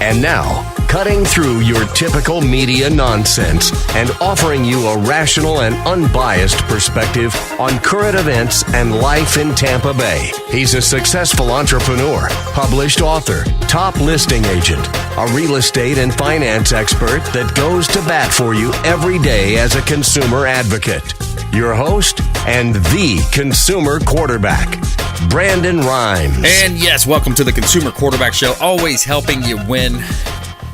And now, cutting through your typical media nonsense and offering you a rational and unbiased perspective on current events and life in Tampa Bay. He's a successful entrepreneur, published author, top listing agent, a real estate and finance expert that goes to bat for you every day as a consumer advocate. Your host and the consumer quarterback, Brandon Rhymes. And yes, welcome to the Consumer Quarterback Show, always helping you win.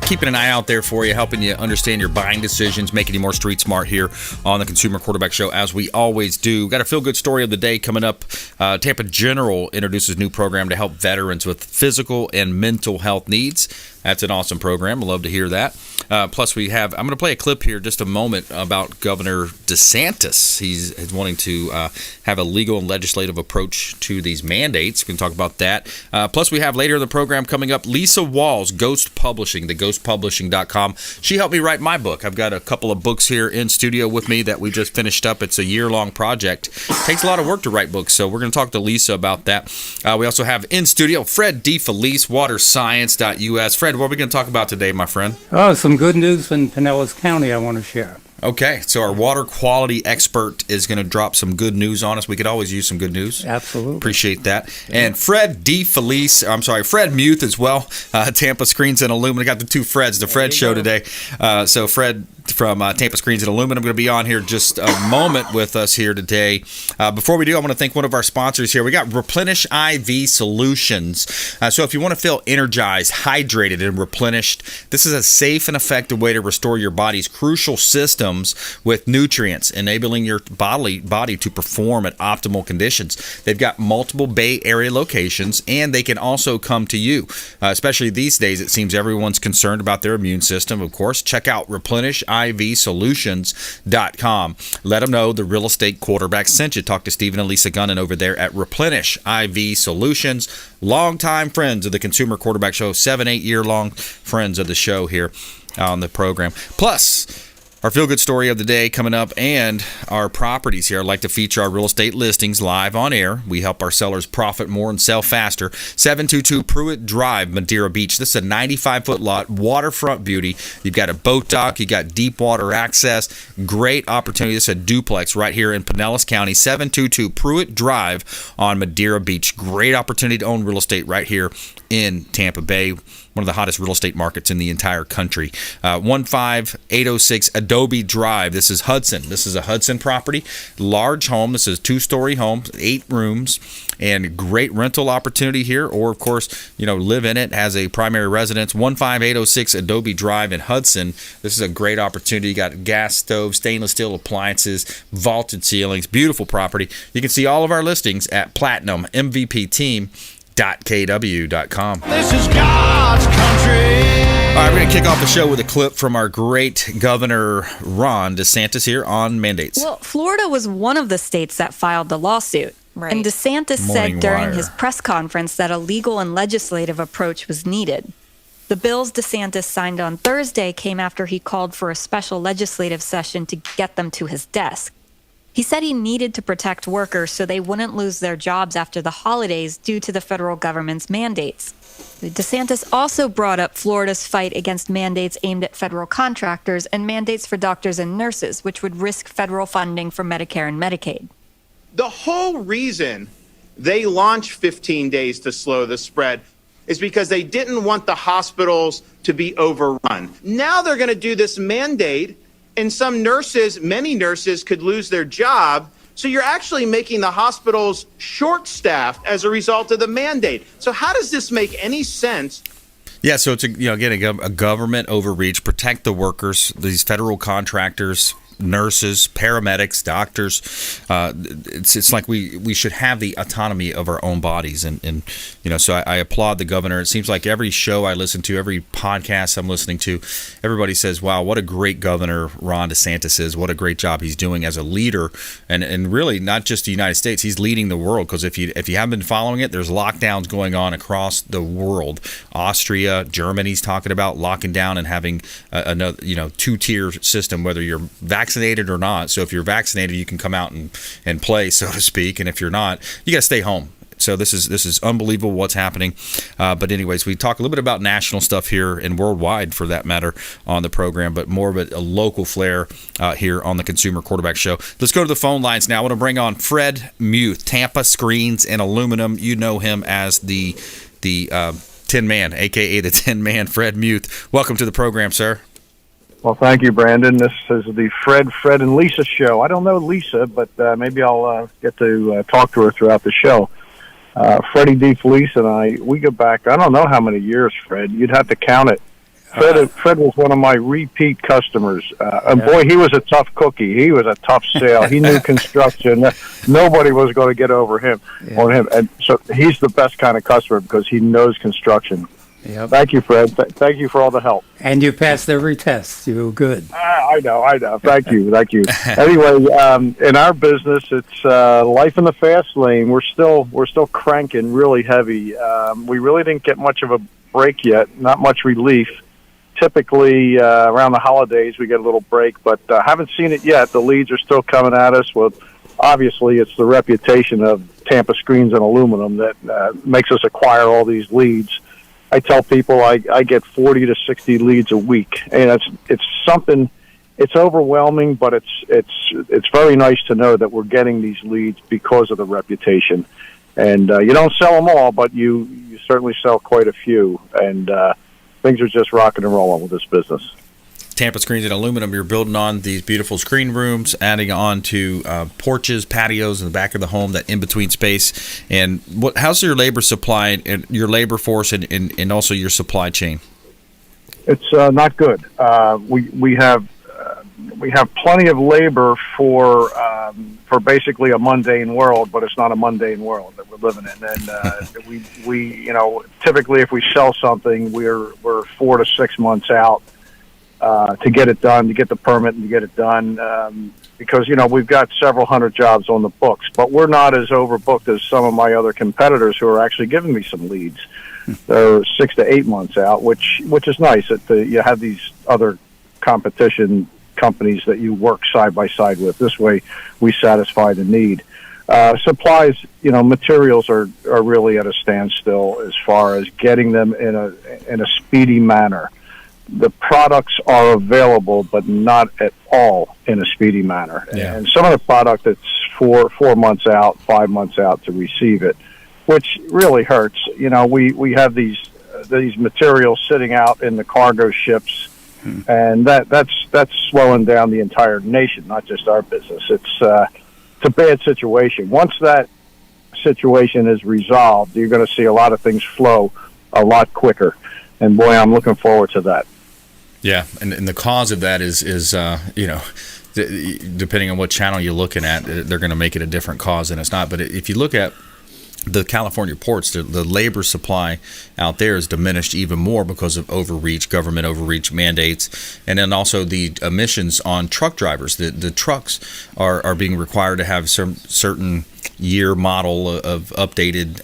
Keeping an eye out there for you, helping you understand your buying decisions, making you more street smart here on the Consumer Quarterback Show, as we always do. Got a feel-good story of the day coming up. Tampa General introduces a new program to help veterans with physical and mental health needs. That's an awesome program. I'd love to hear that. Plus, I'm going to play a clip here just a moment about Governor DeSantis. He's wanting to have a legal and legislative approach to these mandates. We can talk about that. Plus, we have later in the program coming up, Lisa Wall's Ghost Publishing, theghostpublishing.com. She helped me write my book. I've got a couple of books here in studio with me that we just finished up. It's a year-long project. It takes a lot of work to write books, so we're going to talk to Lisa about that. We also have in studio Fred DeFelice, waterscience.us. Fred, what are we going to talk about today, my friend? Oh, some good news from Pinellas County I want to share. Okay, so our water quality expert is going to drop some good news on us. We could always use some good news. Absolutely. Appreciate that. And Fred Fred MUTH as well. Tampa Screens and Aluminum. I got the two Freds, the Fred show today. So Fred from Tampa Screens and Aluminum going to be on here just a moment with us here today. Before we do, I want to thank one of our sponsors here. We got Replenish IV Solutions. So if you want to feel energized, hydrated, and replenished, this is a safe and effective way to restore your body's crucial systems with nutrients, enabling your body to perform at optimal conditions. They've got multiple Bay Area locations, and they can also come to you. Especially these days, it seems everyone's concerned about their immune system, of course. Check out replenishivsolutions.com. Let them know the real estate quarterback sent you. Talk to Stephen and Lisa Gunnan over there at Replenish IV Solutions. Longtime friends of the Consumer Quarterback Show, 7-8 year long friends of the show here on the program. Plus, our feel-good story of the day coming up, and our properties here. I'd like to feature our real estate listings live on air. We help our sellers profit more and sell faster. 722 Pruitt Drive, Madeira Beach. This is a 95-foot lot, waterfront beauty. You've got a boat dock. You've got deep water access. Great opportunity. This is a duplex right here in Pinellas County. 722 Pruitt Drive on Madeira Beach. Great opportunity to own real estate right here in Tampa Bay, one of the hottest real estate markets in the entire country. 15806 Adobe Drive. This is Hudson. This is a Hudson property. Large home. This is a 2-story home, 8 rooms, and great rental opportunity here. Or, of course, live in it as a primary residence. 15806 Adobe Drive in Hudson. This is a great opportunity. You got gas stove, stainless steel appliances, vaulted ceilings. Beautiful property. You can see all of our listings at platinummvpteam.kw.com. This is God's country. All right, we're going to kick off the show with a clip from our great Governor Ron DeSantis here on mandates. Well, Florida was one of the states that filed the lawsuit. Right. And DeSantis said during his press conference that a legal and legislative approach was needed. The bills DeSantis signed on Thursday came after he called for a special legislative session to get them to his desk. He said he needed to protect workers so they wouldn't lose their jobs after the holidays due to the federal government's mandates. DeSantis also brought up Florida's fight against mandates aimed at federal contractors and mandates for doctors and nurses, which would risk federal funding for Medicare and Medicaid. The whole reason they launched 15 days to slow the spread is because they didn't want the hospitals to be overrun. Now they're going to do this mandate, and many nurses could lose their job. So you're actually making the hospitals short-staffed as a result of the mandate. So how does this make any sense? Yeah, so it's a government overreach, protect the workers, these federal contractors, nurses, paramedics, doctors. It's like we should have the autonomy of our own bodies, and so I applaud the governor. It seems like every show I listen to, every podcast I'm listening to, everybody says, "Wow, what a great governor Ron DeSantis is! What a great job he's doing as a leader, and really not just the United States. He's leading the world, because if you haven't been following it, there's lockdowns going on across the world. Austria, Germany's talking about locking down and having another 2-tier system, whether you're vaccinated or not. So if you're vaccinated, you can come out and play, so to speak. And if you're not, you got to stay home. So this is unbelievable what's happening. But anyways, we talk a little bit about national stuff here and worldwide for that matter on the program, but more of a local flair here on the Consumer Quarterback Show. Let's go to the phone lines now. I want to bring on Fred Muth, Tampa Screens and Aluminum. You know him as the Tin Man, a.k.a. the Tin Man, Fred Muth. Welcome to the program, sir. Well, thank you, Brandon. This is the Fred and Lisa show. I don't know Lisa, but maybe I'll get to talk to her throughout the show. Freddie D. Felice and I, we go back, I don't know how many years, Fred. You'd have to count it. Fred was one of my repeat customers. And boy, he was a tough cookie. He was a tough sale. He knew construction. Nobody was going to get over him. On him. And so he's the best kind of customer because he knows construction. Yep. Thank you, Fred. Thank you for all the help. And you passed every test. You were good. I know. Thank you. Anyway, in our business, it's life in the fast lane. We're still cranking really heavy. We really didn't get much of a break yet. Not much relief. Typically, around the holidays, we get a little break, but haven't seen it yet. The leads are still coming at us. Well, obviously, it's the reputation of Tampa Screens and Aluminum that makes us acquire all these leads. I tell people I get 40 to 60 leads a week, and it's something. It's overwhelming, but it's very nice to know that we're getting these leads because of the reputation. And you don't sell them all, but you certainly sell quite a few, and things are just rocking and rolling with this business. Tampa Screens and Aluminum, you're building on these beautiful screen rooms, adding on to porches, patios in the back of the home, that in-between space. And how's your labor supply and your labor force and also your supply chain? It's not good. We have plenty of labor for basically a mundane world, but it's not a mundane world that we're living in. And we typically if we sell something, we're 4 to 6 months out to get it done, to get the permit and to get it done, because we've got several hundred jobs on the books, but we're not as overbooked as some of my other competitors who are actually giving me some leads. They're 6 to 8 months out, which is nice that you have these other competition companies that you work side by side with. This way we satisfy the need. Supplies, materials are really at a standstill as far as getting them in a speedy manner. The products are available, but not at all in a speedy manner. Yeah. And some of the product, it's 4 months out, 5 months out to receive it, which really hurts. We have these materials sitting out in the cargo ships, and that's slowing down the entire nation, not just our business. It's a bad situation. Once that situation is resolved, you're going to see a lot of things flow a lot quicker. And boy, I'm looking forward to that. Yeah, and the cause of that is depending on what channel you're looking at, they're going to make it a different cause than it's not. But if you look at the California ports, the labor supply out there is diminished even more because of government overreach mandates, and then also the emissions on truck drivers. The trucks are being required to have some certain year model of updated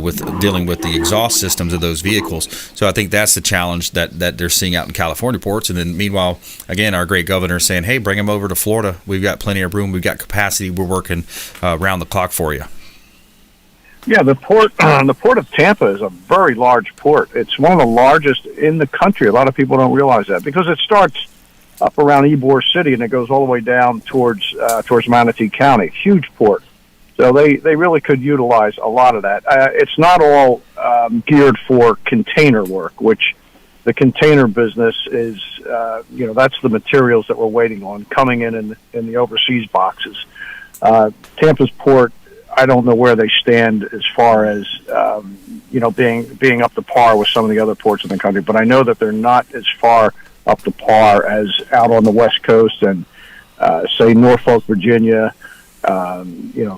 with dealing with the exhaust systems of those vehicles. So I think that's the challenge that they're seeing out in California ports. And then meanwhile, again, our great governor is saying, hey, bring them over to Florida. We've got plenty of room. We've got capacity. We're working around the clock for you. Yeah, the port of Tampa is a very large port. It's one of the largest in the country. A lot of people don't realize that because it starts up around Ybor City and it goes all the way down towards Manatee County. Huge port. So they really could utilize a lot of that. It's not all geared for container work, which the container business is, that's the materials that we're waiting on coming in the overseas boxes. Tampa's port, I don't know where they stand as far as, being up to par with some of the other ports in the country, but I know that they're not as far up to par as out on the West Coast and, say, Norfolk, Virginia,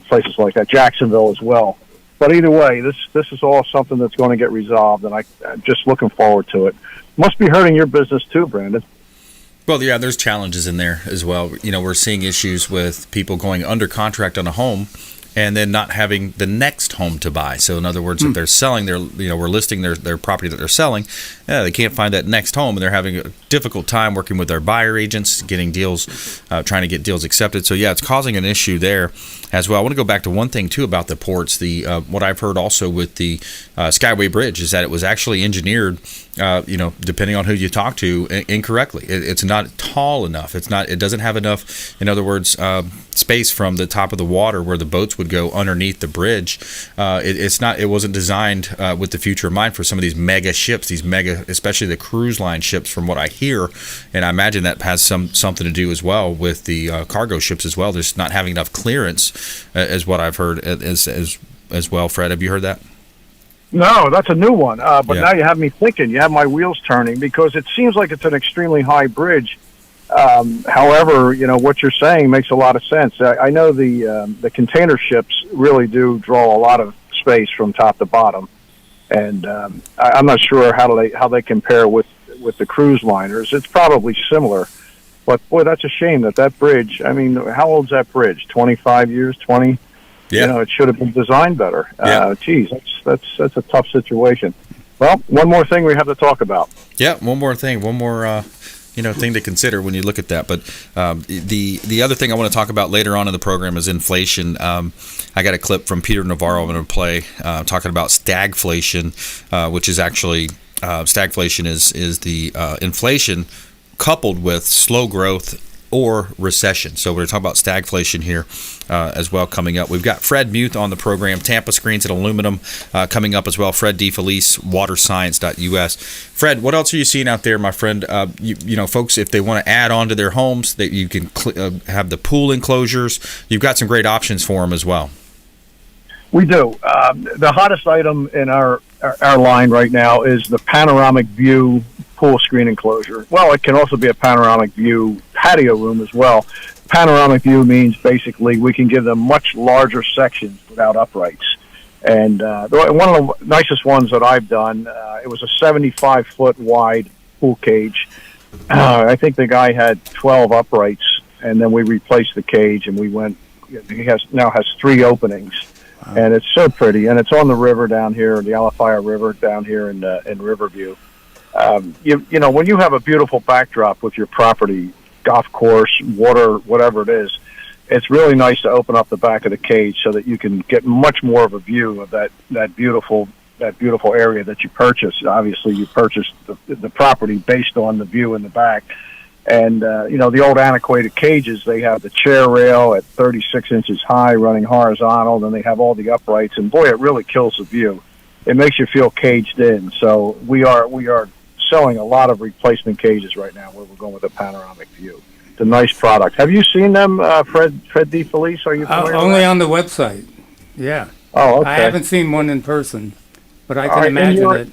places like that, Jacksonville as well. But either way, this is all something that's going to get resolved, and I'm just looking forward to it. Must be hurting your business too, Brandon. Well, yeah, there's challenges in there as well. We're seeing issues with people going under contract on a home and then not having the next home to buy. So in other words, if they're selling we're listing their property that they're selling, they can't find that next home, and they're having a difficult time working with their buyer agents, getting deals, trying to get deals accepted. So yeah, it's causing an issue there as well. I want to go back to one thing too about the ports. The what I've heard also with the Skyway Bridge is that it was actually engineered, depending on who you talk to, incorrectly. It's not tall enough. It doesn't have enough, in other words, space from the top of the water where the boats would go underneath the bridge. It wasn't designed with the future in mind for some of these mega ships, especially the cruise line ships, from what I hear, and I imagine that has something to do as well with the cargo ships as well. There's not having enough clearance, as what I've heard as well. Fred, have you heard that? No, that's a new one. But Yeah. now you have me thinking. You have my wheels turning, because it seems like it's an extremely high bridge. However, what you're saying makes a lot of sense. I know the container ships really do draw a lot of space from top to bottom, and I'm not sure how they compare with the cruise liners. It's probably similar, but boy, that's a shame that bridge. I mean, how old's that bridge? 25 years, 20. Yeah. It should have been designed better. Yeah. Geez, that's a tough situation. Well, one more thing we have to talk about. Yeah, one more thing thing to consider when you look at that. But the other thing I want to talk about later on in the program is inflation. I got a clip from Peter Navarro I'm going to play talking about stagflation, which is actually stagflation is the inflation coupled with slow growth or recession. So we're talking about stagflation here as well coming up. We've got Fred Muth on the program, Tampa Screens and Aluminum coming up as well. Fred DeFelice, waterscience.us. Fred, what else are you seeing out there, my friend? Folks, if they want to add on to their homes, that you can have the pool enclosures. You've got some great options for them as well. We do. The hottest item in our line right now is the panoramic view pool screen enclosure. Well, it can also be a panoramic view patio room as well. Panoramic view means basically we can give them much larger sections without uprights. And one of the nicest ones that I've done, it was a 75-foot wide pool cage. I think the guy had 12 uprights, and then we replaced the cage, and he now has 3 openings. Wow. And it's so pretty, and it's on the river down here, the Alafaya River down here in Riverview. When you have a beautiful backdrop with your property, golf course, water, whatever it is, it's really nice to open up the back of the cage so that you can get much more of a view of that beautiful area that you purchased. Obviously, you purchased the property based on the view in the back. And, the old antiquated cages, they have the chair rail at 36 inches high running horizontal, then they have all the uprights, and boy, it really kills the view. It makes you feel caged in. So we are selling a lot of replacement cages right now where we're going with a panoramic view. It's a nice product. Have you seen them, Fred DeFelice? Are you familiar with Only that? on the website. Yeah. Oh, okay. I haven't seen one in person, but I can imagine it.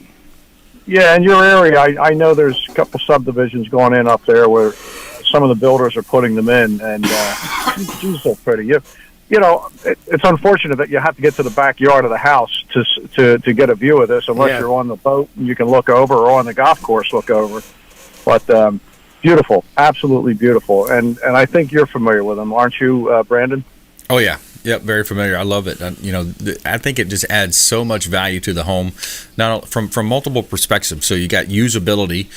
Yeah, in your area, I know there's a couple subdivisions going in up there where some of the builders are putting them in, and geez, so pretty. It's unfortunate that you have to get to the backyard of the house to get a view of this, unless you're on the boat and you can look over, or on the golf course look over. But beautiful, absolutely beautiful, and I think you're familiar with them, aren't you, Brandon? Oh yeah. Yep, very familiar. I love it. I think it just adds so much value to the home, not from multiple perspectives. So you got usability,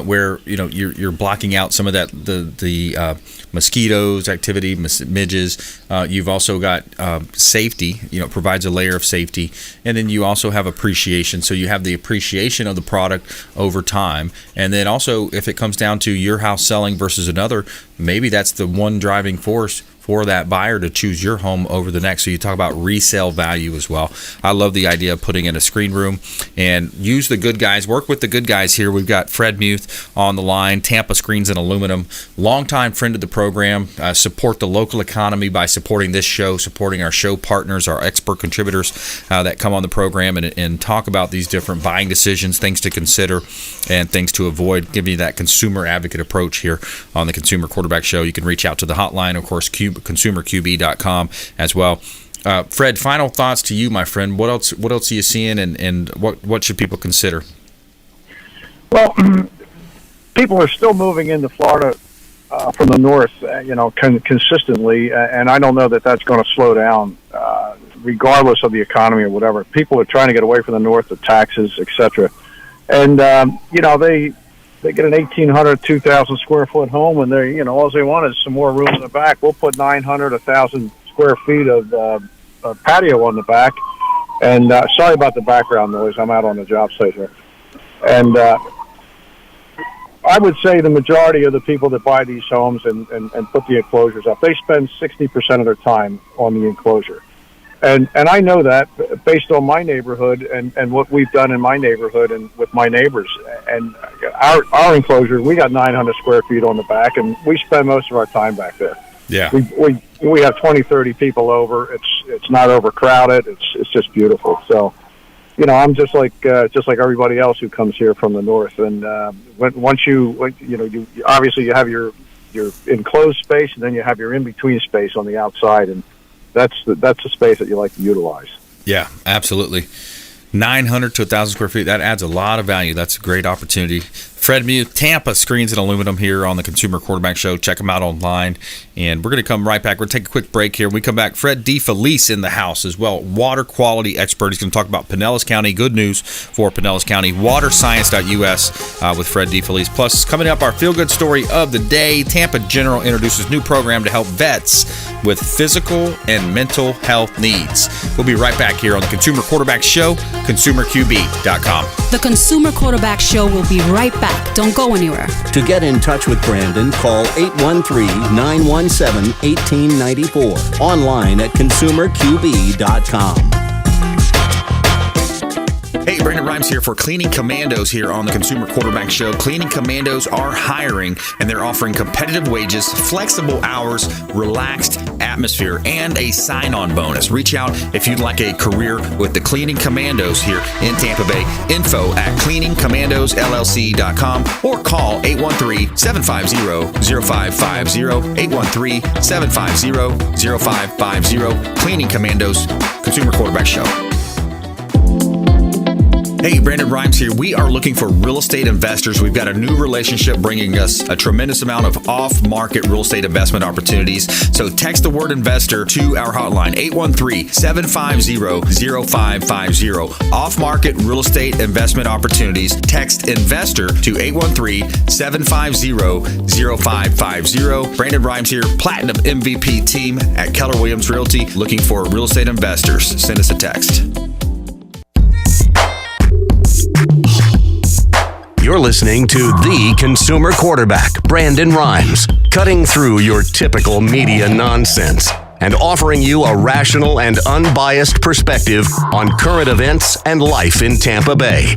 where you're blocking out some of that the mosquitoes, activity, midges. You've also got safety. Provides a layer of safety, and then you also have appreciation. So you have the appreciation of the product over time, and then also if it comes down to your house selling versus another, maybe that's the one driving force for that buyer to choose your home over the next. So you talk about resale value as well. I love the idea of putting in a screen room, and use the good guys. Work with the good guys here. We've got Fred Muth on the line, Tampa Screens and Aluminum, longtime friend of the program. Support the local economy by supporting this show, supporting our show partners, our expert contributors that come on the program and talk about these different buying decisions, things to consider and things to avoid, giving you that consumer advocate approach here on the Consumer Quarterback Show. You can reach out to the hotline, of course, consumerqb.com as well. Fred, final thoughts to you, my friend. What else are you seeing, and what should people consider? Well, people are still moving into Florida from the north, consistently, and I don't know that that's going to slow down regardless of the economy or whatever. People are trying to get away from the north, the taxes, etc. And they get an 1,800, 2,000 square foot home, and all they want is some more room in the back. We'll put 900, 1,000 square feet of patio on the back. And sorry about the background noise. I'm out on the job site here. And I would say the majority of the people that buy these homes and put the enclosures up, they spend 60% of their time on the enclosure. And I know that based on my neighborhood and what we've done in my neighborhood and with my neighbors. And our enclosure, we got 900 square feet on the back, and we spend most of our time back there. Yeah. We have 20, 30 people over. It's not overcrowded. It's just beautiful. So, I'm just like everybody else who comes here from the north. And once you obviously you have your enclosed space, and then you have your in between space on the outside, and that's the space that you like to utilize. Yeah, absolutely. 900 to 1,000 square feet, that adds a lot of value. That's a great opportunity. Fred Muth, Tampa Screens and Aluminum here on the Consumer Quarterback Show. Check them out online. And we're going to come right back. We're going to take a quick break here. When we come back, Fred DeFelice in the house as well. Water quality expert. He's going to talk about Pinellas County. Good news for Pinellas County. Waterscience.us with Fred DeFelice. Plus, coming up, our feel-good story of the day. Tampa General introduces new program to help vets with physical and mental health needs. We'll be right back here on the Consumer Quarterback Show, consumerqb.com. The Consumer Quarterback Show will be right back. Don't go anywhere. To get in touch with Brandon, call 813-917-1894. Online at consumerqb.com. Hey, Brandon Rhymes here for Cleaning Commandos here on the Consumer Quarterback Show. Cleaning Commandos are hiring, and they're offering competitive wages, flexible hours, relaxed atmosphere, and a sign-on bonus. Reach out if you'd like a career with the Cleaning Commandos here in Tampa Bay. Info at cleaningcommandosllc.com or call 813-750-0550, 813-750-0550. Cleaning Commandos, Consumer Quarterback Show. Hey, Brandon Rhymes here. We are looking for real estate investors. We've got a new relationship bringing us a tremendous amount of off-market real estate investment opportunities. So text the word investor to our hotline, 813-750-0550. Off-market real estate investment opportunities. Text investor to 813-750-0550. Brandon Rhymes here, Platinum MVP team at Keller Williams Realty, looking for real estate investors. Send us a text. You're listening to the Consumer Quarterback, Brandon Rhymes, cutting through your typical media nonsense and offering you a rational and unbiased perspective on current events and life in Tampa Bay.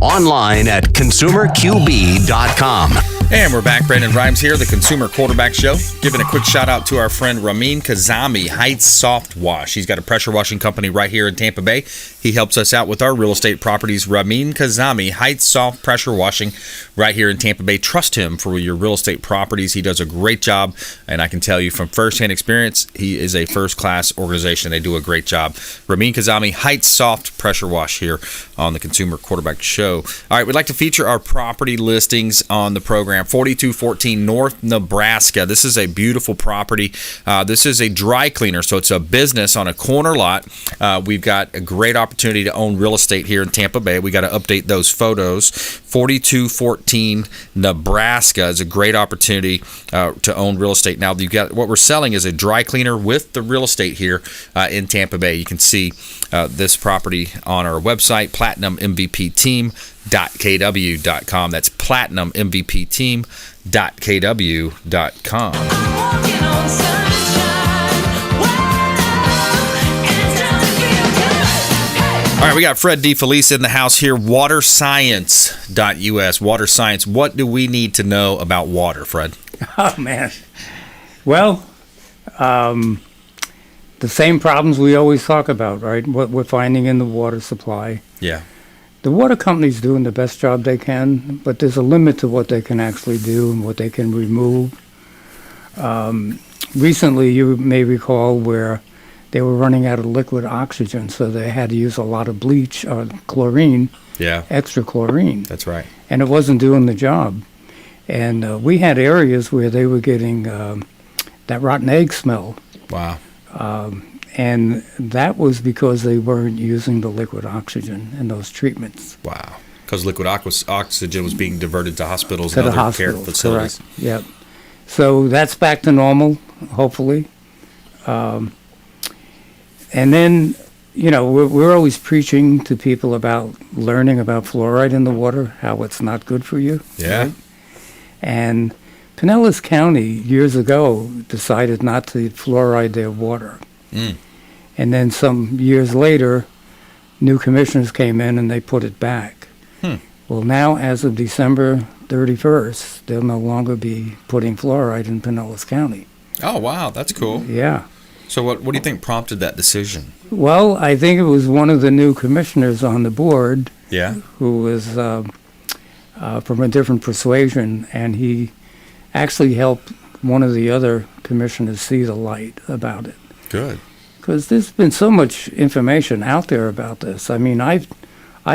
Online at consumerqb.com. And we're back. Brandon Rhymes here, the Consumer Quarterback Show. Giving a quick shout out to our friend Ramin Kazami, Heights Soft Wash. He's got a pressure washing company right here in Tampa Bay. He helps us out with our real estate properties. Ramin Kazami, Heights Soft Pressure Washing right here in Tampa Bay. Trust him for your real estate properties. He does a great job. And I can tell you from firsthand experience, he is a first-class organization. They do a great job. Ramin Kazami, Heights Soft Pressure Wash here on the Consumer Quarterback Show. All right, we'd like to feature our property listings on the program. 4214 North Nebraska. This is a beautiful property. This is a dry cleaner, so it's a business on a corner lot. We've got a great opportunity to own real estate here in Tampa Bay. We got to update those photos. 4214 Nebraska is a great opportunity to own real estate. Now, you got what we're selling is a dry cleaner with the real estate here in Tampa Bay. You can see this property on our website, platinummvpteam.kw.com. That's platinummvpteam.kw.com. All right, we got Fred DeFelice in the house here. Waterscience.us. Water Science. What do we need to know about water, Fred? Oh, man. Well, the same problems we always talk about, right? What we're finding in the water supply. Yeah. The water company's doing the best job they can, but there's a limit to what they can actually do and what they can remove. Recently, you may recall where they were running out of liquid oxygen, so they had to use a lot of bleach or chlorine, extra chlorine. That's right. And it wasn't doing the job. And we had areas where they were getting that rotten egg smell. Wow. And that was because they weren't using the liquid oxygen in those treatments. Wow. Because liquid oxygen was being diverted to hospitals To and the other care hospitals, facilities. correct. Yep. So that's back to normal, hopefully. And then, we're always preaching to people about learning about fluoride in the water, how it's not good for you. Yeah. Right? And Pinellas County years ago decided not to fluoride their water. And then some years later, new commissioners came in and they put it back. Well, now as of December 31st, they'll no longer be putting fluoride in Pinellas County. Oh, wow. That's cool. Yeah. So what do you think prompted that decision? Well, I think it was one of the new commissioners on the board who was from a different persuasion, and he actually helped one of the other commissioners see the light about it. Good. Because there's been so much information out there about this. I mean, I've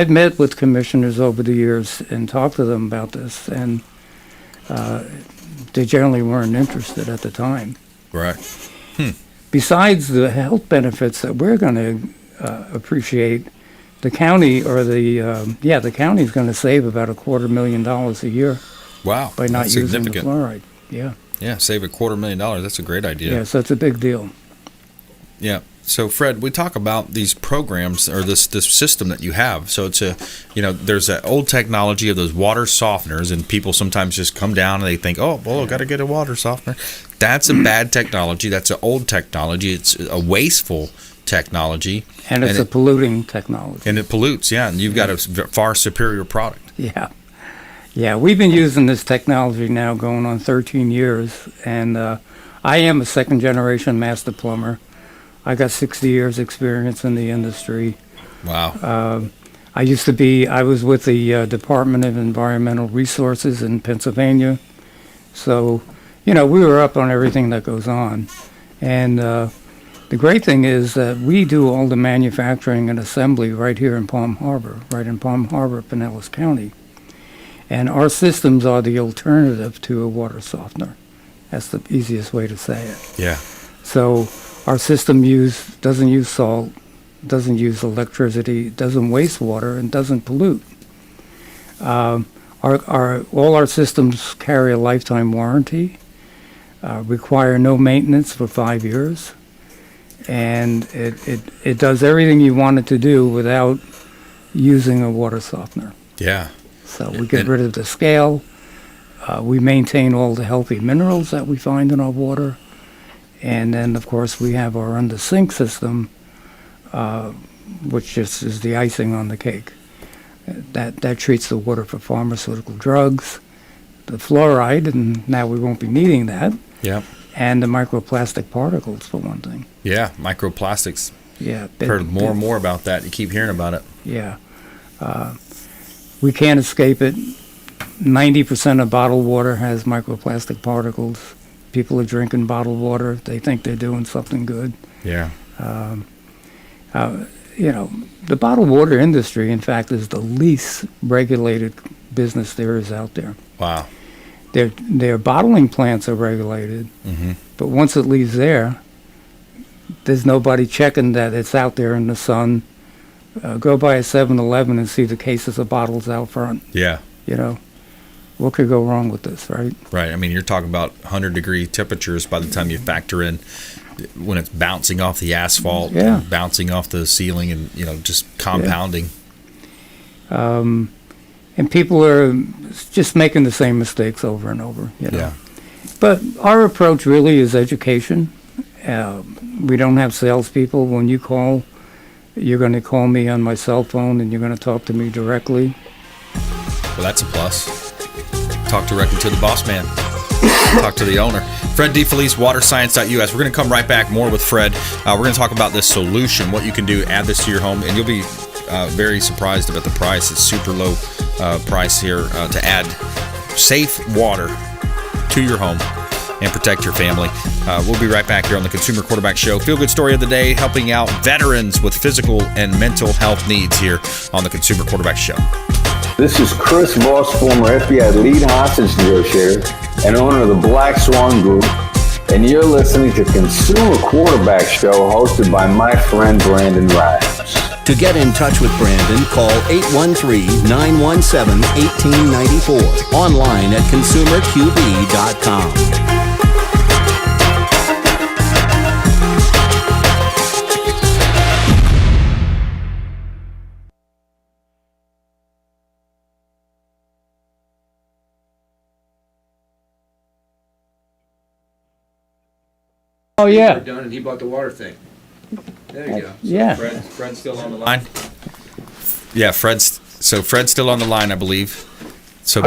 met with commissioners over the years and talked to them about this, and they generally weren't interested at the time. Right. Besides the health benefits that we're going to appreciate, the county the county is going to save about $250,000 a year. Wow. By not That's using the significant. fluoride. Yeah. Yeah, save $250,000. That's a great idea. Yeah, so it's a big deal. Yeah. So, Fred, we talk about these programs or this system that you have. So it's there's that old technology of those water softeners, and people sometimes just come down and they think, oh, well, I've got to get a water softener. That's a bad technology. That's an old technology. It's a wasteful technology. And it's a polluting technology. And it pollutes, yeah. And you've got a far superior product. Yeah. Yeah, we've been using this technology now going on 13 years, and I am a second-generation master plumber. I got 60 years experience in the industry. Wow. I was with the Department of Environmental Resources in Pennsylvania. So, we were up on everything that goes on. And the great thing is that we do all the manufacturing and assembly right here in Palm Harbor, Pinellas County. And our systems are the alternative to a water softener. That's the easiest way to say it. Yeah. So our system doesn't use salt, doesn't use electricity, doesn't waste water, and doesn't pollute. All our systems carry a lifetime warranty, require no maintenance for 5 years, and it does everything you want it to do without using a water softener. Yeah. So we get rid of the scale. We maintain all the healthy minerals that we find in our water. And then, of course, we have our under-sink system, which just is the icing on the cake. That treats the water for pharmaceutical drugs, the fluoride, and now we won't be needing that. Yeah. And the microplastic particles, for one thing. Yeah, microplastics. Yeah. Heard more and more about that. You keep hearing about it. Yeah. We can't escape it. 90% of bottled water has microplastic particles. People are drinking bottled water. They think they're doing something good. Yeah. The bottled water industry, in fact, is the least regulated business there is out there. Wow. Their bottling plants are regulated, but once it leaves there, there's nobody checking that it's out there in the sun. Go by a 7-Eleven and see the cases of bottles out front. Yeah. What could go wrong with this, right? Right. I mean, you're talking about 100-degree temperatures by the time you factor in when it's bouncing off the asphalt, and bouncing off the ceiling, and just compounding. Yeah. And people are just making the same mistakes over and over. Yeah. But our approach really is education. We don't have salespeople. When you call, you're going to call me on my cell phone, and you're going to talk to me directly. Well, that's a plus. Talk directly to the boss man. Talk to the owner. Fred DeFelice, waterscience.us. We're going to come right back more with Fred. We're going to talk about this solution, what you can do, add this to your home, and you'll be very surprised about the price. It's super low price here to add safe water to your home and protect your family. We'll be right back here on the Consumer Quarterback Show. Feel Good Story of the Day, helping out veterans with physical and mental health needs here on the Consumer Quarterback Show. This is Chris Voss, former FBI lead hostage negotiator and owner of the Black Swan Group, a and you're listening to Consumer Quarterback Show hosted by my friend Brandon Rhymes. To get in touch with Brandon, call 813-917-1894. Online at consumerqb.com. Oh, yeah. We're done, and he bought the water thing. There you go. So Yeah. Fred's still on the line. Yeah, Fred's still on the line, I believe. So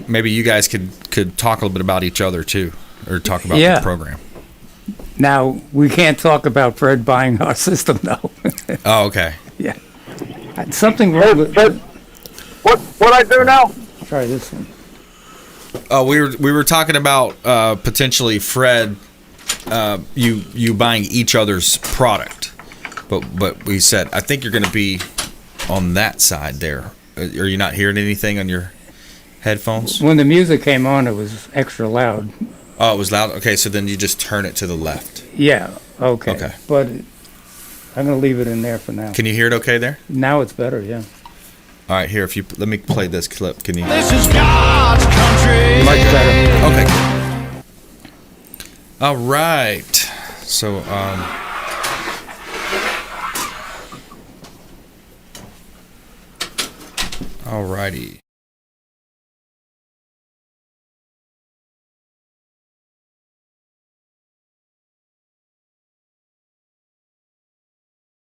maybe you guys could talk a little bit about each other too, or talk about the program. Now, we can't talk about Fred buying our system, though. Oh, okay. Yeah. Something wrong with... What I do now? Try this one. Oh, we were talking about potentially Fred, you buying each other's product, but we said I think you're going to be on that side there. Are you not hearing anything on your headphones? When the music came on, it was extra loud. Oh, it was loud. Okay, so then you just turn it to the left. Yeah. Okay. Okay. But I'm going to leave it in there for now. Can you hear it okay there? Now it's better. Yeah. All right, here. Let me play this clip. Can you? This is God's country. Much better. Okay. All right. So, all righty.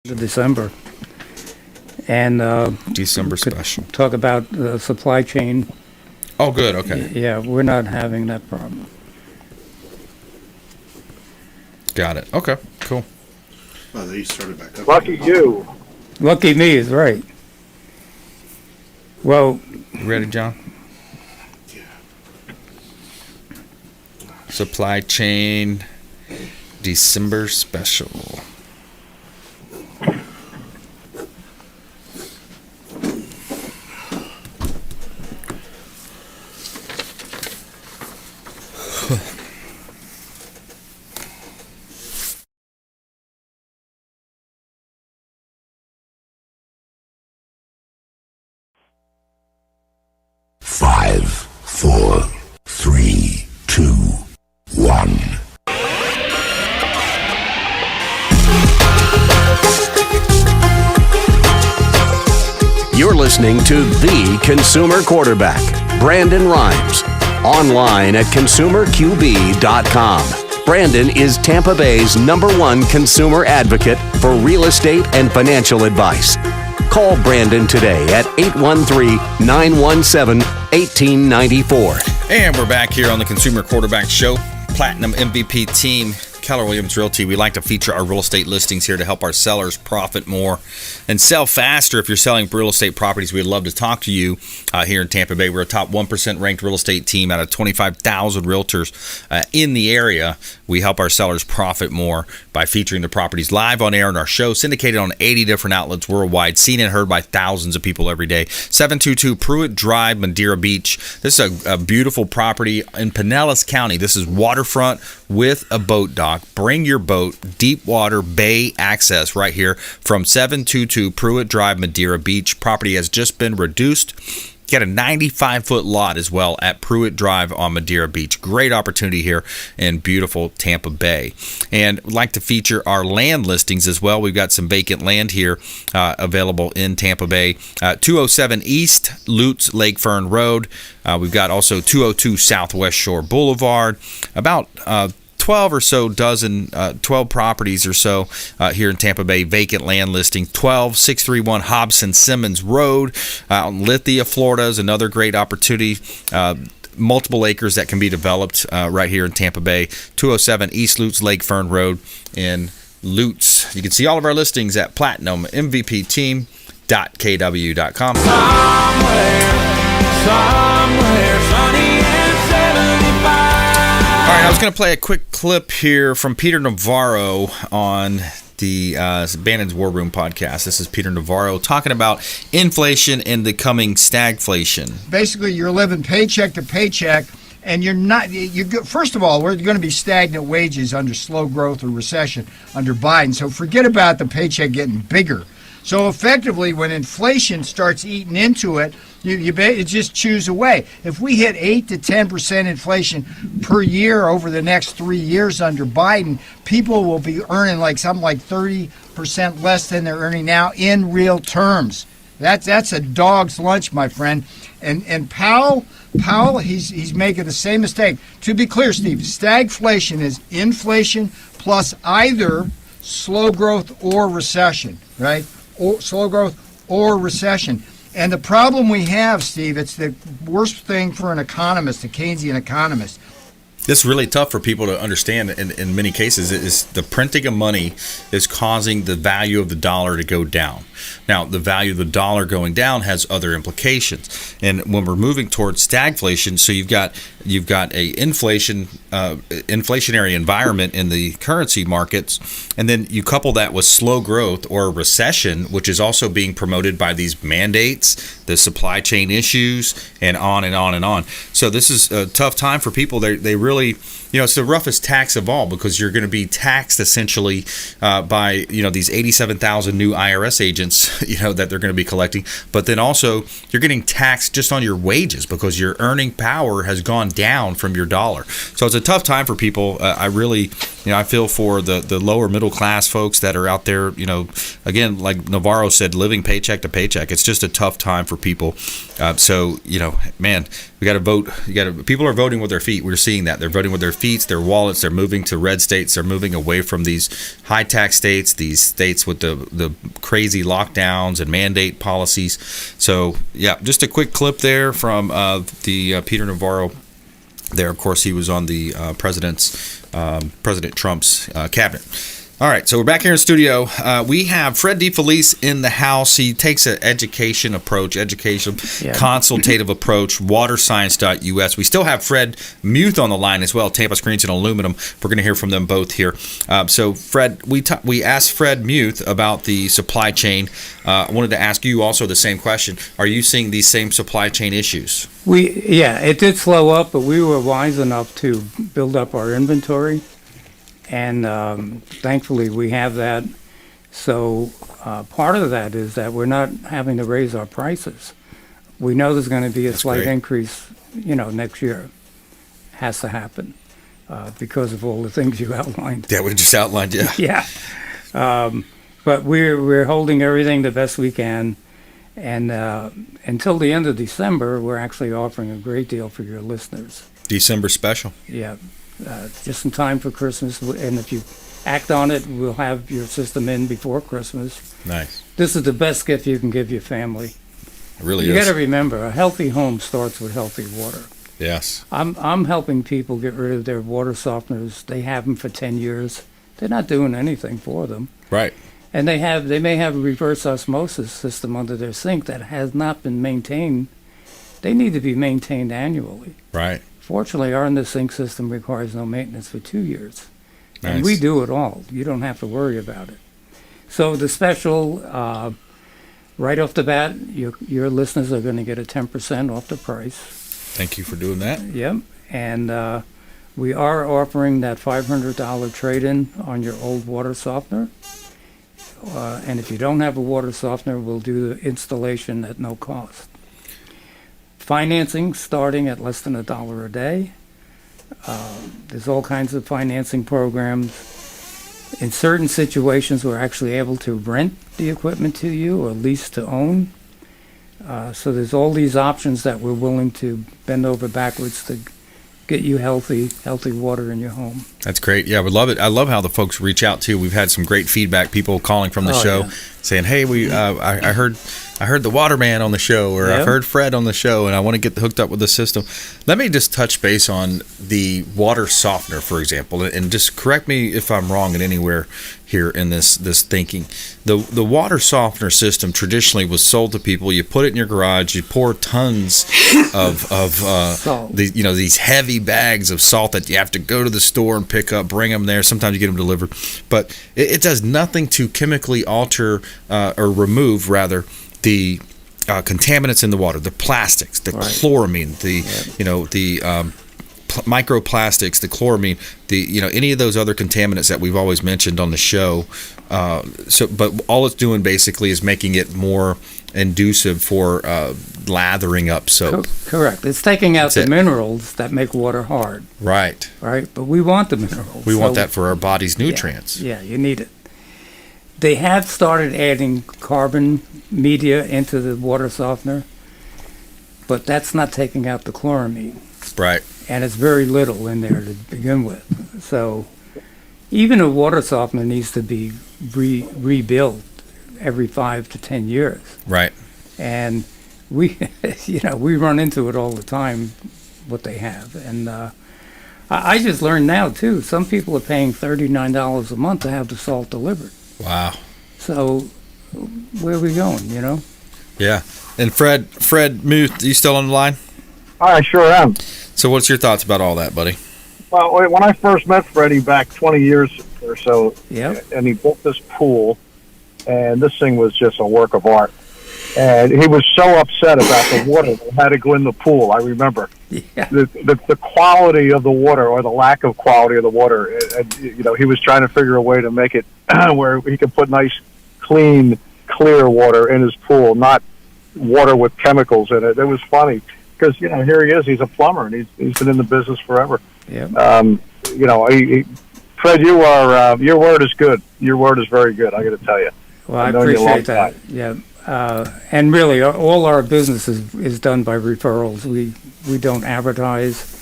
December. And December special. Talk about the supply chain. Oh, good. Okay. Yeah, we're not having that problem. Got it. Okay. Cool. Oh, they started back up. Lucky you. Lucky me is right. Well, You ready, John? Yeah. Supply chain December special. Five, four, three, two, one. You're listening to The Consumer Quarterback, Brandon Rhymes. Online at consumerqb.com. Brandon is Tampa Bay's #1 consumer advocate for real estate and financial advice. Call Brandon today at 813-917-1894. And we're back here on the Consumer Quarterback Show. Platinum MVP team, Keller Williams Realty. We like to feature our real estate listings here to help our sellers profit more and sell faster. If you're selling real estate properties, we'd love to talk to you here in Tampa Bay. We're a top 1% ranked real estate team out of 25,000 realtors in the area. We help our sellers profit more by featuring the properties live on air on our show, syndicated on 80 different outlets worldwide, seen and heard by thousands of people every day. 722 Pruitt Drive, Madeira Beach. This is a beautiful property in Pinellas County. This is waterfront with a boat dock. Bring your boat, deep water bay access right here from 722 Pruitt Drive, Madeira Beach. Property has just been reduced. Get a 95-foot lot as well at Pruitt Drive on Madeira Beach. Great opportunity here in beautiful Tampa Bay. And we'd like to feature our land listings as well. We've got some vacant land here available in Tampa Bay. 207 East Lutz Lake Fern Road. We've got also 202 Southwest Shore Boulevard. About 12 properties or so here in Tampa Bay, vacant land listing. 12631 Hobson Simmons Road out in Lithia, Florida is another great opportunity. Multiple acres that can be developed right here in Tampa Bay. 207 East Lutz Lake Fern Road in Lutz. You can see all of our listings at platinummvpteam.kw.com. Somewhere sunny and 75. All right, I was going to play a quick clip here from Peter Navarro on the Bannon's War Room podcast. This is Peter Navarro talking about inflation and the coming stagflation. Basically, you're living paycheck to paycheck, And you're not. First of all, we're going to be stagnant wages under slow growth or recession under Biden. So forget about the paycheck getting bigger. So effectively, when inflation starts eating into it, you just chews away. If we hit 8 to 10% inflation per year over the next 3 years under Biden, people will be earning something like 30% less than they're earning now in real terms. That's a dog's lunch, my friend. And Powell, he's making the same mistake. To be clear, Steve, stagflation is inflation plus either slow growth or recession, right? Or slow growth or recession. And the problem we have, Steve, it's the worst thing for an economist, a Keynesian economist. This is really tough for people to understand in many cases. Is the printing of money is causing the value of the dollar to go down. Now, the value of the dollar going down has other implications. And when we're moving towards stagflation, so you've got a inflationary environment in the currency markets, and then you couple that with slow growth or a recession, which is also being promoted by these mandates, the supply chain issues, and on and on and on. So this is a tough time for people. They really, it's the roughest tax of all, because you're going to be taxed essentially by these 87,000 new IRS agents that they're going to be collecting, but then also you're getting taxed just on your wages because your earning power has gone down from your dollar. So it's a tough time for people. I really, I feel for the lower middle class folks that are out there. Again, like Navarro said, living paycheck to paycheck. It's just a tough time for people. So man, we got to vote. People are voting with their feet. We're seeing that they're voting with their feet, their wallets. They're moving to red states. They're moving away from these high tax states, these states with the crazy lockdowns and mandate policies. So yeah, just a quick clip there from the Peter Navarro. There, of course, he was on the President Trump's cabinet. All right, so we're back here in the studio. We have Fred DeFelice in the house. He takes an education consultative approach, waterscience.us. We still have Fred MUTH on the line as well, Tampa Screens and Aluminum. We're going to hear from them both here. So, Fred, we asked Fred MUTH about the supply chain. I wanted to ask you also the same question. Are you seeing these same supply chain issues? It did slow up, but we were wise enough to build up our inventory. And thankfully, we have that. So part of that is that we're not having to raise our prices. We know there's going to be a slight increase, next year. Has to happen because of all the things you outlined. Yeah, we just outlined, yeah. Yeah. But we're holding everything the best we can. And until the end of December, we're actually offering a great deal for your listeners. December special. Yeah. Just in time for Christmas, and if you act on it, we'll have your system in before Christmas. Nice. This is the best gift you can give your family. It really is. You got to is. remember, a healthy home starts with healthy water. Yes. I'm helping people get rid of their water softeners. They have them for 10 years. They're not doing anything for them. Right. And they may have a reverse osmosis system under their sink that has not been maintained. They need to be maintained annually. Right. Fortunately, our under-sink system requires no maintenance for 2 years. Nice. And we do it all. You don't have to worry about it. So the special, right off the bat, your listeners are going to get a 10% off the price. Thank you for doing that. Yep. And we are offering that $500 trade-in on your old water softener. And if you don't have a water softener, we'll do the installation at no cost. Financing starting at less than $1 a day. There's all kinds of financing programs. In certain situations, we're actually able to rent the equipment to you or lease to own. So there's all these options that we're willing to bend over backwards to get you healthy water in your home. That's great. Yeah, we love it. I love how the folks reach out too. We've had some great feedback. People calling from the show saying, "Hey, I heard the Waterman on the show, or I've heard Fred on the show, and I want to get hooked up with the system." Let me just touch base on the water softener, for example, and just correct me if I'm wrong in anywhere here in this thinking. The water softener system traditionally was sold to people. You put it in your garage. You pour tons of these heavy bags of salt that you have to go to the store and pick up, bring them there. Sometimes you get them delivered, but it does nothing to chemically alter or remove, rather, the contaminants in the water, the plastics, the chloramine, microplastics, the chloramine, any of those other contaminants that we've always mentioned on the show. But all it's doing basically is making it more inducive for lathering up soap. Correct. It's taking out the minerals that make water hard. Right. Right. But we want the minerals. We want that for our body's nutrients. Yeah, you need it. They have started adding carbon media into the water softener, but that's not taking out the chloramine. Right. And it's very little in there to begin with. So even a water softener needs to be rebuilt every 5 to 10 years. Right. And we run into it all the time, what they have. And I just learned now, too, some people are paying $39 a month to have the salt delivered. Wow. So where are we going, Yeah. And Fred Muth, you still on the line? I sure am. So what's your thoughts about all that, buddy? Well, when I first met Freddie back 20 years or so, and he built this pool, and this thing was just a work of art. And he was so upset about the water that had to go in the pool, I remember. Yeah. The quality of the water, or the lack of quality of the water, he was trying to figure a way to make it where he could put nice, clean, clear water in his pool, not water with chemicals in it. It was funny, because, here he is, he's a plumber, and he's been in the business forever. Yeah. Fred, your word is good. Your word is very good, I got to tell you. Well, I appreciate that. Yeah. And really, all our business is done by referrals. We don't advertise.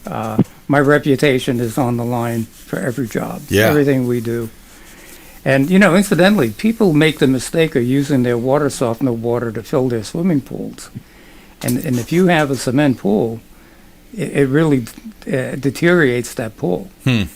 My reputation is on the line for every job, everything we do. And, incidentally, people make the mistake of using their water softener water to fill their swimming pools. And if you have a cement pool, it really deteriorates that pool. You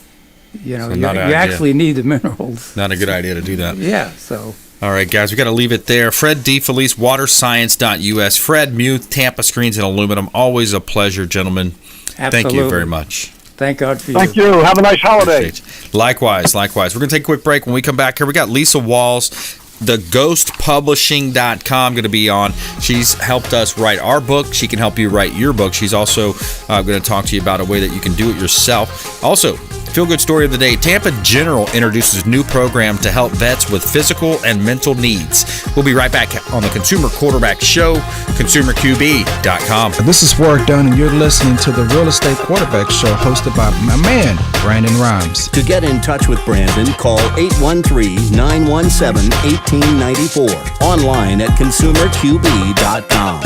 actually need the minerals. Not a good idea to do that. Yeah, so... All right, guys, we got to leave it there. Fred DeFelice, waterscience.us. Fred Muth, Tampa Screens and Aluminum. Always a pleasure, gentlemen. Absolutely. Thank you very much. Thank God for you. Thank you. Have a nice holiday. Likewise. We're going to take a quick break. When we come back here, we got Lisa Walls, theghostpublishing.com, going to be on. She's helped us write our book. She can help you write your book. She's also going to talk to you about a way that you can do it yourself. Also, feel-good story of the day. Tampa General introduces a new program to help vets with physical and mental needs. We'll be right back on the Consumer Quarterback Show, consumerqb.com. This is Warwick Dunn, and you're listening to the Real Estate Quarterback Show, hosted by my man, Brandon Rhymes. To get in touch with Brandon, call 813-917-1894. Online at consumerqb.com.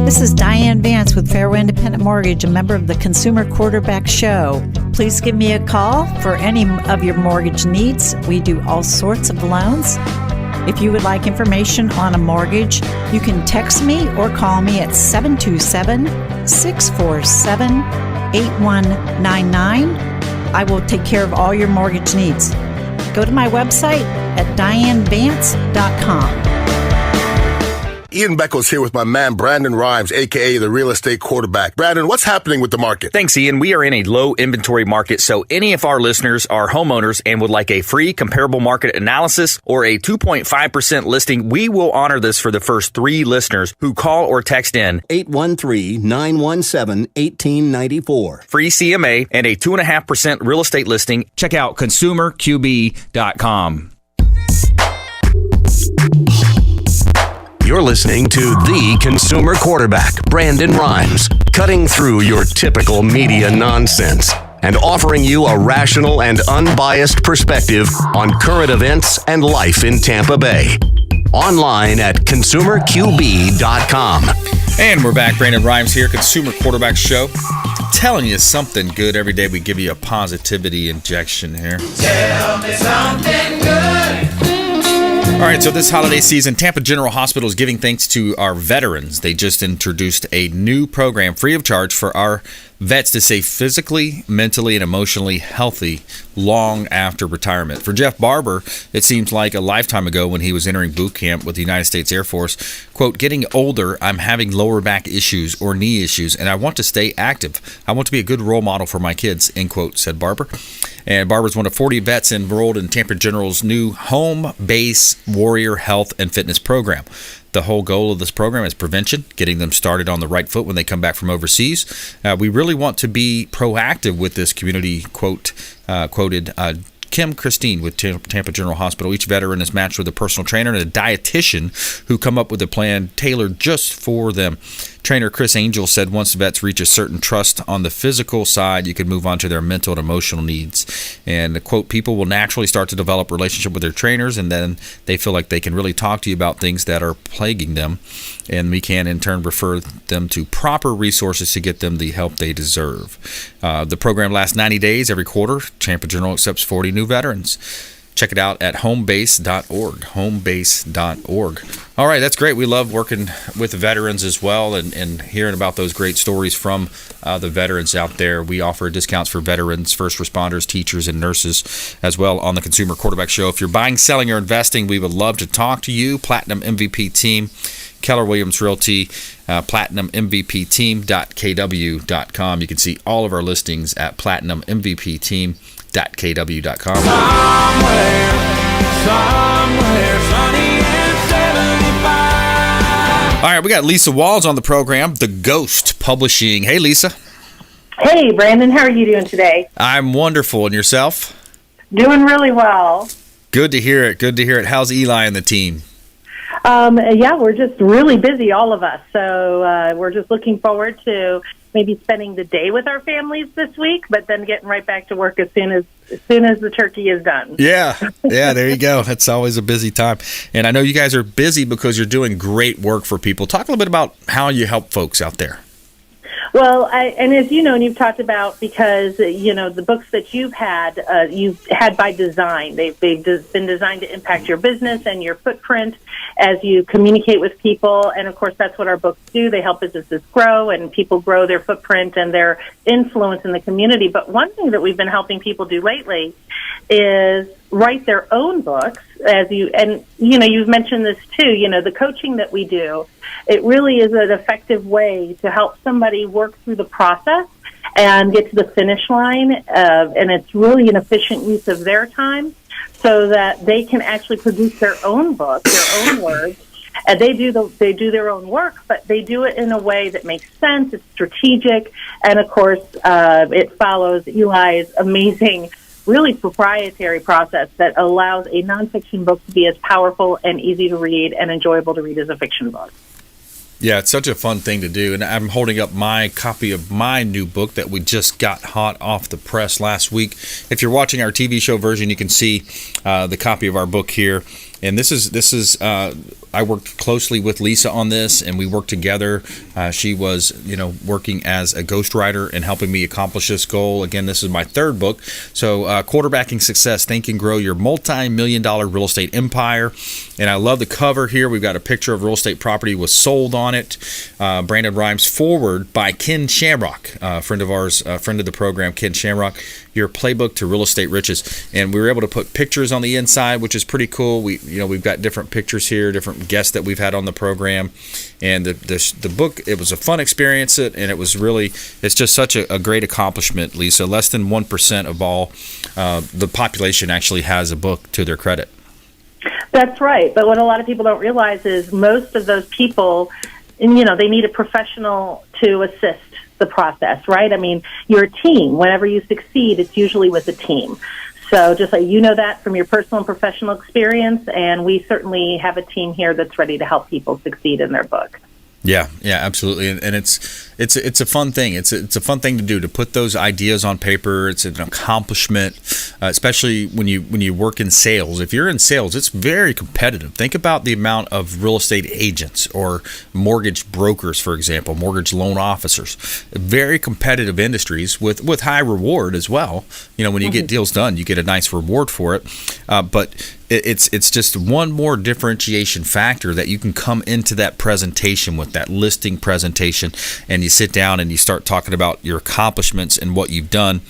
This is Diane Vance with Fairway Independent Mortgage, a member of the Consumer Quarterback Show. Please give me a call for any of your mortgage needs. We do all sorts of loans. If you would like information on a mortgage, you can text me or call me at 727-647-8199. I will take care of all your mortgage needs. Go to my website at dianevance.com. Ian Beckles here with my man Brandon Rhymes, a.k.a. the Real Estate Quarterback. Brandon, what's happening with the market? Thanks, Ian. We are in a low inventory market, so any of our listeners are homeowners and would like a free comparable market analysis or a 2.5% listing, we will honor this for the first 3 listeners who call or text in 813-917-1894. Free CMA and a 2.5% real estate listing. Check out consumerqb.com. You're listening to the Consumer Quarterback, Brandon Rhymes, cutting through your typical media nonsense and offering you a rational and unbiased perspective on current events and life in Tampa Bay. Online at consumerqb.com. And we're back. Brandon Rhymes here, Consumer Quarterback Show. Telling you something good every day. We give you a positivity injection here. Tell me something good. All right, so this holiday season, Tampa General Hospital is giving thanks to our veterans. They just introduced a new program free of charge for our vets to stay physically, mentally, and emotionally healthy long after retirement. For Jeff Barber, it seems like a lifetime ago when he was entering boot camp with the United States Air Force. Quote, getting older, I'm having lower back issues or knee issues, and I want to stay active. I want to be a good role model for my kids, end quote, said Barber. And Barber's one of 40 vets enrolled in Tampa General's new Home Base Warrior Health and Fitness program. The whole goal of this program is prevention, getting them started on the right foot when they come back from overseas. We really want to be proactive with this community quoted Kim Christine with Tampa General Hospital. Each veteran is matched with a personal trainer and a dietitian who come up with a plan tailored just for them. Trainer Chris Angel said once vets reach a certain trust on the physical side, you can move on to their mental and emotional needs. And, quote, people will naturally start to develop a relationship with their trainers, and then they feel like they can really talk to you about things that are plaguing them. And we can, in turn, refer them to proper resources to get them the help they deserve. The program lasts 90 days every quarter. Tampa General accepts 40 new veterans. Check it out at homebase.org, homebase.org. All right, that's great. We love working with the veterans as well and hearing about those great stories from the veterans out there. We offer discounts for veterans, first responders, teachers, and nurses as well on the Consumer Quarterback Show. If you're buying, selling, or investing, we would love to talk to you. Platinum MVP Team, Keller Williams Realty, platinummvpteam.kw.com. You can see all of our listings at platinummvpteam.kw.com. Somewhere sunny and 75. All right, we got Lisa Walls on the program, The Ghost Publishing. Hey, Lisa. Hey, Brandon. How are you doing today? I'm wonderful. And yourself? Doing really well. Good to hear it. Good to hear it. How's Eli and the team? Yeah, we're just really busy, all of us. So we're just looking forward to maybe spending the day with our families this week, but then getting right back to work as soon as the turkey is done. Yeah, there you go. That's always a busy time. And I know you guys are busy because you're doing great work for people. Talk a little bit about how you help folks out there. Well, and as you know, and you've talked about, because, the books that you've had by design. They've been designed to impact your business and your footprint as you communicate with people. And, of course, that's what our books do. They help businesses grow and people grow their footprint and their influence in the community. But one thing that we've been helping people do lately is write their own books. You've mentioned this too, the coaching that we do, it really is an effective way to help somebody work through the process and get to the finish line. And it's really an efficient use of their time so that they can actually produce their own book, their own words. And they do their own work, but they do it in a way that makes sense. It's strategic. And of course, it follows Eli's amazing, really proprietary process that allows a nonfiction book to be as powerful and easy to read and enjoyable to read as a fiction book. Yeah, it's such a fun thing to do. And I'm holding up my copy of my new book that we just got hot off the press last week. If you're watching our TV show version, you can see the copy of our book here. And this is I worked closely with Lisa on this, and we worked together. She was, working as a ghostwriter and helping me accomplish this goal. Again, this is my third book. So, Quarterbacking Success, Think and Grow Your Multi-Million-Dollar Real Estate Empire. And I love the cover here. We've got a picture of real estate property was sold on it. Brandon Rhymes forward by Ken Shamrock, friend of ours, friend of the program, Ken Shamrock. Your playbook to real estate riches. And we were able to put pictures on the inside, which is pretty cool. We've got different pictures here, different guests that we've had on the program. And the book, it was a fun experience, and it's just such a great accomplishment, Lisa. Less than 1% of all the population actually has a book to their credit. That's right. But what a lot of people don't realize is most of those people, they need a professional to assist the process, right? I mean, you're a team. Whenever you succeed, it's usually with a team. So just like that from your personal and professional experience, and we certainly have a team here that's ready to help people succeed in their book. Yeah, absolutely, and it's a fun thing. It's a fun thing to do, to put those ideas on paper. It's an accomplishment, especially when you work in sales. If you're in sales, it's very competitive. Think about the amount of real estate agents or mortgage brokers, for example, mortgage loan officers. Very competitive industries with high reward as well. When you get deals done, you get a nice reward for it. But it's just one more differentiation factor that you can come into that presentation with, that listing presentation, and you sit down and you start talking about your accomplishments and what you've done,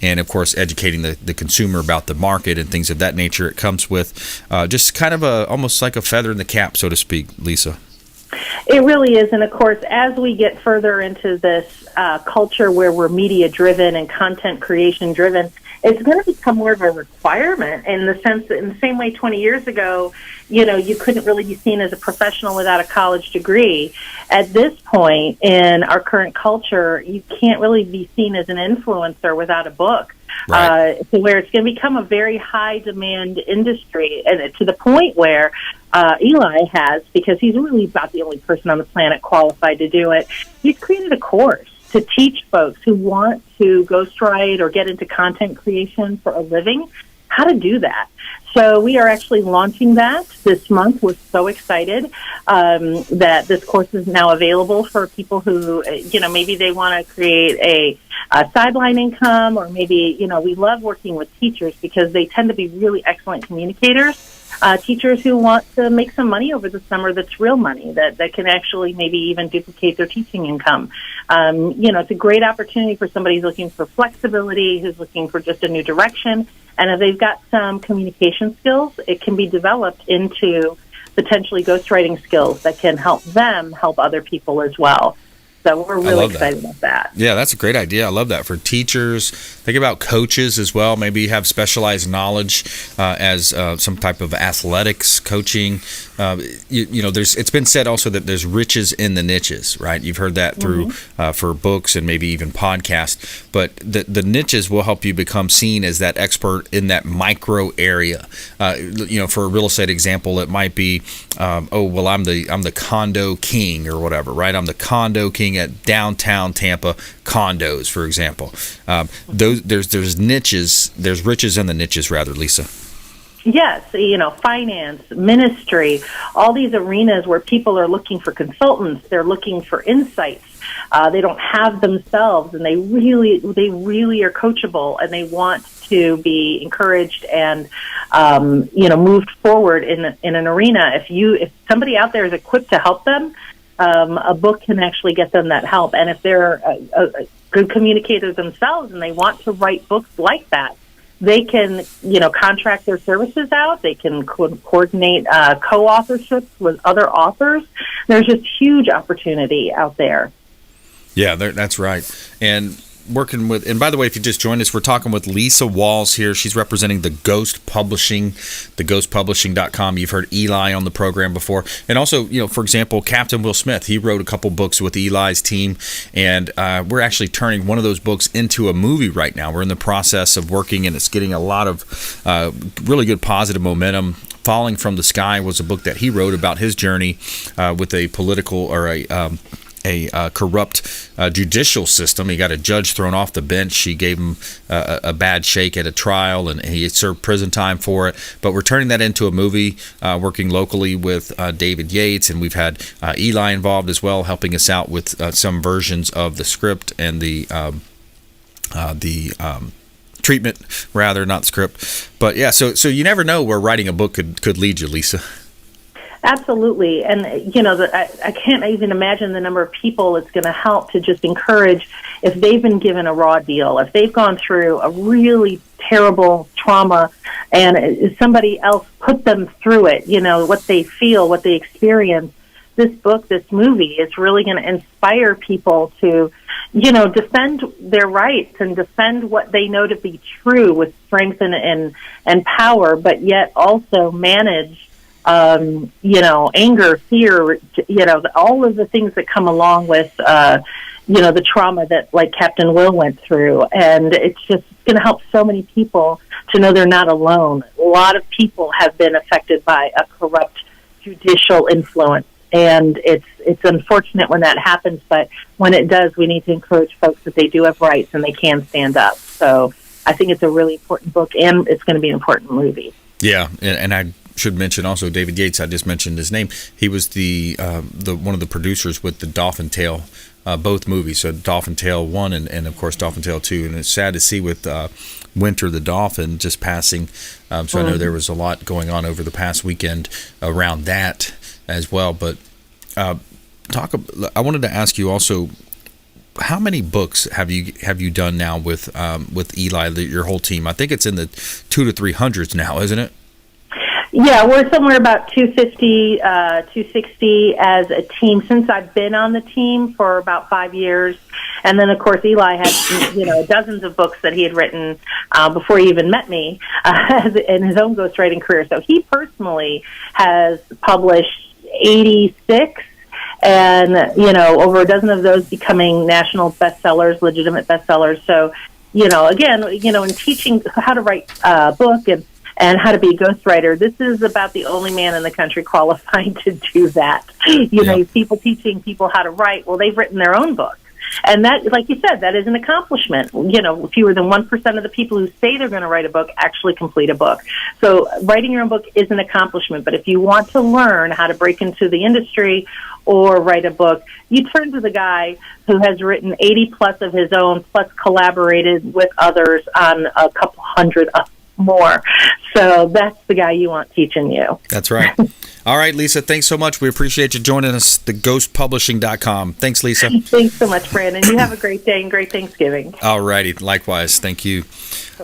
and of course educating the consumer about the market and things of that nature. It comes with just kind of almost like a feather in the cap, so to speak, Lisa. It really is. And of course, as we get further into this culture where we're media driven and content creation driven, it's going to become more of a requirement in the sense that in the same way 20 years ago, you couldn't really be seen as a professional without a college degree. At this point in our current culture, you can't really be seen as an influencer without a book. Right. To where it's going to become a very high demand industry, and to the point where Eli has, because he's really about the only person on the planet qualified to do it, he's created a course to teach folks who want to ghostwrite or get into content creation for a living how to do that. So we are actually launching that this month. We're so excited that this course is now available for people who, maybe they want to create a sideline income, or maybe, we love working with teachers because they tend to be really excellent communicators. Teachers who want to make some money over the summer that's real money, that can actually maybe even duplicate their teaching income. It's a great opportunity for somebody who's looking for flexibility, who's looking for just a new direction. And if they've got some communication skills, it can be developed into potentially ghostwriting skills that can help them help other people as well. So we're really excited about that. Yeah, that's a great idea. I love that for teachers. Think about coaches as well. Maybe have specialized knowledge as some type of athletics coaching. It's been said also that there's riches in the niches, right? You've heard that through for books and maybe even podcasts. But the niches will help you become seen as that expert in that micro area. For a real estate example, it might be, I'm the condo king or whatever, right? I'm the condo king at downtown Tampa condos, for example. There's niches, there's riches in the niches, rather, Lisa. Yes, finance, ministry, all these arenas where people are looking for consultants, they're looking for insights. They don't have themselves, and they really are coachable, and they want to be encouraged and moved forward in an arena. If somebody out there is equipped to help them, a book can actually get them that help. And if they're a good communicator themselves and they want to write books like that, they can, contract their services out. They can coordinate co-authorships with other authors. There's just huge opportunity out there. Yeah, that's right. And working with, and by the way, if you just joined us, we're talking with Lisa Walls here. She's representing the Ghost Publishing, theghostpublishing.com. You've heard Eli on the program before. And also, for example, Captain Will Smith, he wrote a couple books with Eli's team, and we're actually turning one of those books into a movie right now. We're in the process of working, and it's getting a lot of really good positive momentum. Falling from the Sky was a book that he wrote about his journey with a political or a corrupt judicial system. He got a judge thrown off the bench. She gave him a bad shake at a trial, and he served prison time for it. But we're turning that into a movie, working locally with David Yates, and we've had Eli involved as well, helping us out with some versions of the script and the treatment, rather, not script. But yeah, so you never know where writing a book could lead you, Lisa. Absolutely. And, I can't even imagine the number of people it's going to help to just encourage if they've been given a raw deal, if they've gone through a really terrible trauma and somebody else put them through it, what they feel, what they experience. This book, this movie is really going to inspire people to, defend their rights and defend what they know to be true with strength and power, but yet also manage anger, fear, all of the things that come along with, the trauma that like Captain Will went through. And it's just going to help so many people to know they're not alone. A lot of people have been affected by a corrupt judicial influence. And it's unfortunate when that happens, but when it does, we need to encourage folks that they do have rights and they can stand up. So I think it's a really important book, and it's going to be an important movie. Yeah, and I should mention also David Yates. I just mentioned his name. He was the one of the producers with the Dolphin Tale, both movies. So Dolphin Tale 1 and of course Dolphin Tale 2. And it's sad to see with Winter the Dolphin just passing. So I know there was a lot going on over the past weekend around that as well. But I wanted to ask you also, how many books have you done now with Eli, your whole team? I think it's in the 200 to 300s now, isn't it? Yeah, we're somewhere about 250, 260 as a team since I've been on the team for about 5 years. And then, of course, Eli had, dozens of books that he had written before he even met me in his own ghostwriting career. So he personally has published 86 and, over a dozen of those becoming national bestsellers, legitimate bestsellers. So, again, in teaching how to write a book and how to be a ghostwriter, this is about the only man in the country qualified to do that. People teaching people how to write. Well, they've written their own book. And that, like you said, that is an accomplishment. Fewer than 1% of the people who say they're going to write a book actually complete a book. So writing your own book is an accomplishment. But if you want to learn how to break into the industry or write a book, you turn to the guy who has written 80 plus of his own, plus collaborated with others on a couple hundred more. So that's the guy you want teaching you. That's right. All right, Lisa, thanks so much. We appreciate you joining us, theghostpublishing.com. Thanks, Lisa. Thanks so much, Brandon. You have a great day and great Thanksgiving. All righty. Likewise. Thank you.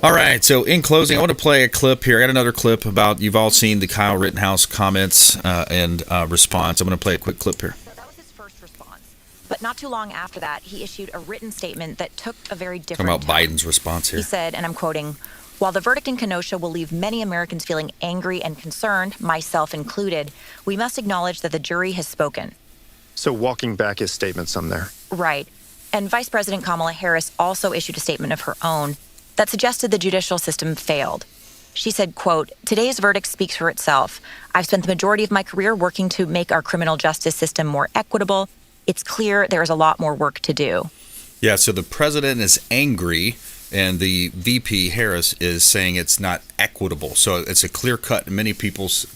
All right. So in closing, I want to play a clip here. I got another clip about, you've all seen the Kyle Rittenhouse comments and response. I'm going to play a quick clip here. That was his first response. But not too long after that, he issued a written statement that took a very different Talking about Biden's response here. He said, and I'm quoting, "While the verdict in Kenosha will leave many Americans feeling angry and concerned, myself included, we must acknowledge that the jury has spoken." So walking back his statement some there. Right. And Vice President Kamala Harris also issued a statement of her own that suggested the judicial system failed. She said, quote, "Today's verdict speaks for itself. I've spent the majority of my career working to make our criminal justice system more equitable. It's clear there is a lot more work to do." Yeah, so the president is angry, and the VP Harris is saying it's not equitable. So it's a clear-cut, in many people's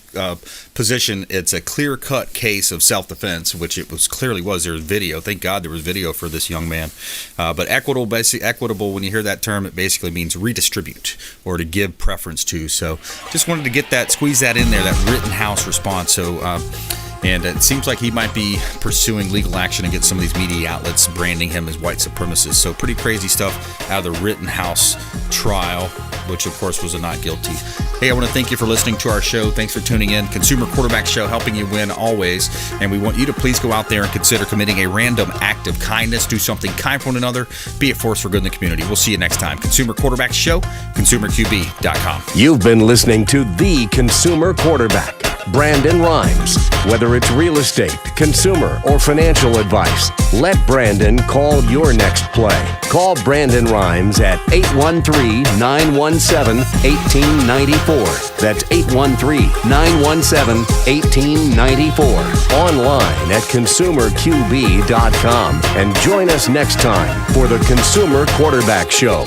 position, it's a clear-cut case of self-defense, which it clearly was. There was video. Thank God there was video for this young man. But equitable, when you hear that term, it basically means redistribute or to give preference to. So just wanted to squeeze that in there, that Rittenhouse response. So and it seems like he might be pursuing legal action against some of these media outlets, branding him as white supremacist. So pretty crazy stuff out of the Rittenhouse trial, which of course was a not guilty. Hey, I want to thank you for listening to our show. Thanks for tuning in. Consumer Quarterback Show, helping you win always. And we want you to please go out there and consider committing a random act of kindness. Do something kind for one another. Be a force for good in the community. We'll see you next time. Consumer Quarterback Show, consumerqb.com. You've been listening to The Consumer Quarterback, Brandon Rhymes. Whether it's real estate, consumer, or financial advice, let Brandon call your next play. Call Brandon Rhymes at 813-917-1894. That's 813-917-1894. Online at consumerqb.com. And join us next time for the Consumer Quarterback Show.